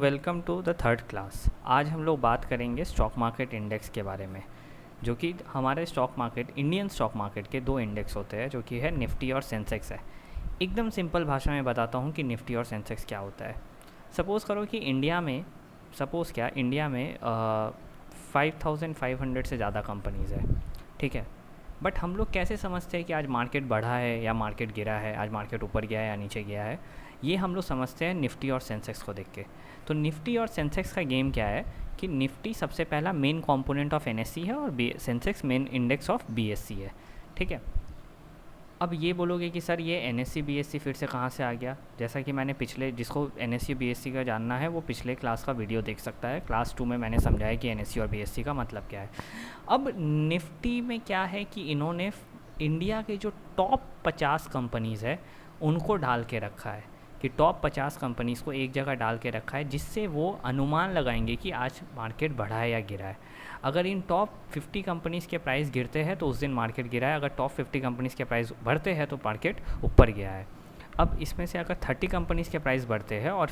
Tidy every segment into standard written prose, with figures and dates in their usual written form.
Welcome to the third class. आज हम लोग बात करेंगे स्टॉक मार्केट इंडेक्स के बारे में, जो कि हमारे stock market Indian stock market के दो इंडेक्स होते हैं, जो कि है निफ्टी और सेंसेक्स है। एकदम सिंपल भाषा में बताता हूँ कि निफ्टी और सेंसेक्स क्या होता है। सपोज़ करो कि इंडिया में 5,500 से ज़्यादा कंपनीज़ है, ठीक है। बट हम लोग कैसे समझते हैं कि आज मार्केट बढ़ा है या मार्केट गिरा है, आज मार्केट ऊपर गया है या नीचे गया है? ये हम लोग समझते हैं निफ्टी और सेंसेक्स को देख के। तो निफ्टी और सेंसेक्स का गेम क्या है कि निफ्टी सबसे पहला मेन कंपोनेंट ऑफ एनएससी है और Sensex main index of BSc है, ठीक है। अब ये बोलोगे कि सर ये एनएससी बीएससी फिर से कहाँ से आ गया? जैसा कि मैंने पिछले, जिसको एनएससी बीएससी का जानना है वो पिछले क्लास का वीडियो देख सकता है। क्लास 2 में मैंने समझाया कि एनएससी और बीएससी का मतलब क्या है। अब निफ्टी में क्या है कि इन्होंने इंडिया के जो टॉप 50 कंपनीज़ है उनको डाल के रखा है, कि टॉप 50 कंपनीज़ को एक जगह डाल के रखा है, जिससे वो अनुमान लगाएंगे कि आज मार्केट बढ़ा है या गिरा है। अगर इन टॉप 50 कंपनीज़ के प्राइस गिरते हैं तो उस दिन मार्केट गिरा है, अगर टॉप 50 कंपनीज़ के प्राइस बढ़ते हैं तो मार्केट ऊपर गया है। अब इसमें से अगर 30 कंपनीज़ के प्राइस बढ़ते हैं और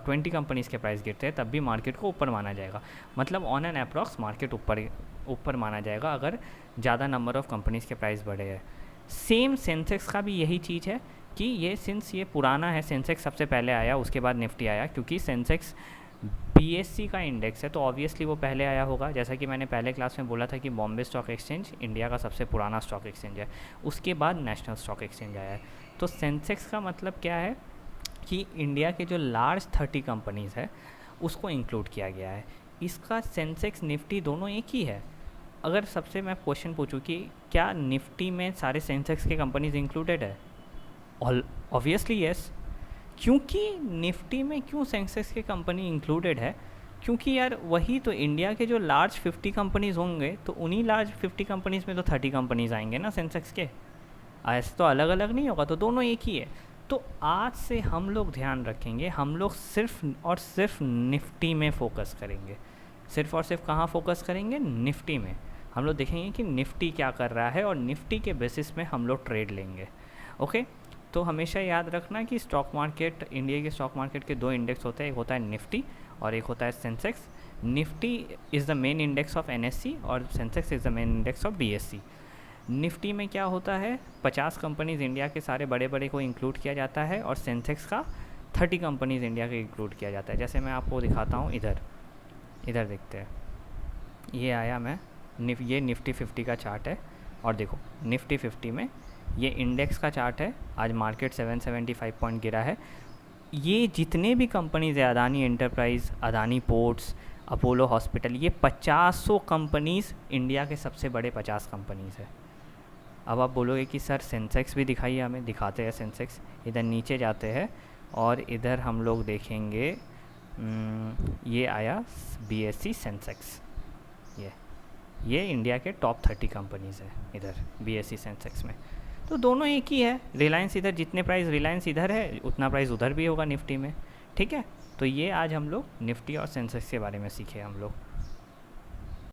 20 कंपनीज़ के प्राइस गिरते हैं तब भी मार्केट को ऊपर माना जाएगा। मतलब ऑन एन अप्रॉक्स मार्केट ऊपर माना जाएगा अगर ज़्यादा नंबर ऑफ़ कंपनीज़ के प्राइस बढ़े हैं। सेम सेंसेक्स का भी यही चीज़ है कि ये पुराना है, सेंसेक्स सबसे पहले आया, उसके बाद निफ्टी आया। क्योंकि सेंसेक्स बीएससी का इंडेक्स है तो ऑब्वियसली वो पहले आया होगा। जैसा कि मैंने पहले क्लास में बोला था कि बॉम्बे स्टॉक एक्सचेंज इंडिया का सबसे पुराना स्टॉक एक्सचेंज है, उसके बाद नेशनल स्टॉक एक्सचेंज आया है। तो सेंसेक्स का मतलब क्या है कि इंडिया के जो लार्ज 30 कंपनीज़ है उसको इंक्लूड किया गया है। इसका सेंसेक्स निफ्टी दोनों एक ही है। अगर सबसे मैं क्वेश्चन पूछूं कि क्या निफ्टी में सारे सेंसेक्स के कंपनीज इंक्लूडेड है? Obviously yes. क्योंकि निफ्टी में क्यों सेंसेक्स के कंपनी इंक्लूडेड है? क्योंकि यार वही तो इंडिया के जो लार्ज 50 कंपनीज होंगे तो उन्हीं लार्ज 50 कंपनीज में तो 30 कंपनीज आएंगे ना सेंसेक्स के। ऐसे तो अलग अलग नहीं होगा, तो दोनों एक ही है। तो आज से हम लोग ध्यान रखेंगे, हम लोग सिर्फ और सिर्फ निफ्टी में फोकस करेंगे। सिर्फ और सिर्फ कहाँ फोकस करेंगे? निफ्टी में। हम लोग देखेंगे कि निफ्टी क्या कर रहा है और निफ्टी के बेसिस में हम लोग ट्रेड लेंगे। ओके, तो हमेशा याद रखना कि स्टॉक मार्केट, इंडिया के स्टॉक मार्केट के दो इंडेक्स होते हैं, एक होता है निफ्टी और एक होता है Sensex. Nifty is the main index of NSC और Sensex is the main index of BSC. Nifty में क्या होता है, 50 कंपनीज़ इंडिया के सारे बड़े बड़े को इंक्लूड किया जाता है और सेंसेक्स का 30 कंपनीज़ इंडिया के इंक्लूड किया जाता है। जैसे मैं आपको दिखाता हूँ, इधर देखते हैं। ये आया ये निफ्टी 50 का चार्ट है और देखो निफ्टी 50 में ये इंडेक्स का चार्ट है। आज मार्केट 775 पॉइंट गिरा है। ये जितने भी कंपनीज़ है, Adani enterprise, Adani ports, Apollo hospital, ये 50 कंपनीज़ इंडिया के सबसे बड़े 50 कंपनीज़ है। अब आप बोलोगे कि सर सेंसेक्स भी दिखाइए हमें। दिखाते हैं सेंसेक्स। इधर नीचे जाते हैं और इधर हम लोग देखेंगे ये आया बीएससी सेंसेक्स। ये इंडिया के टॉप 30 कंपनीज़ है इधर बीएससी सेंसेक्स में। तो दोनों एक ही है। रिलायंस इधर, जितने प्राइस रिलायंस इधर है उतना प्राइस उधर भी होगा निफ्टी में, ठीक है। तो ये आज हम लोग निफ्टी और सेंसेक्स के बारे में सीखे हम लोग।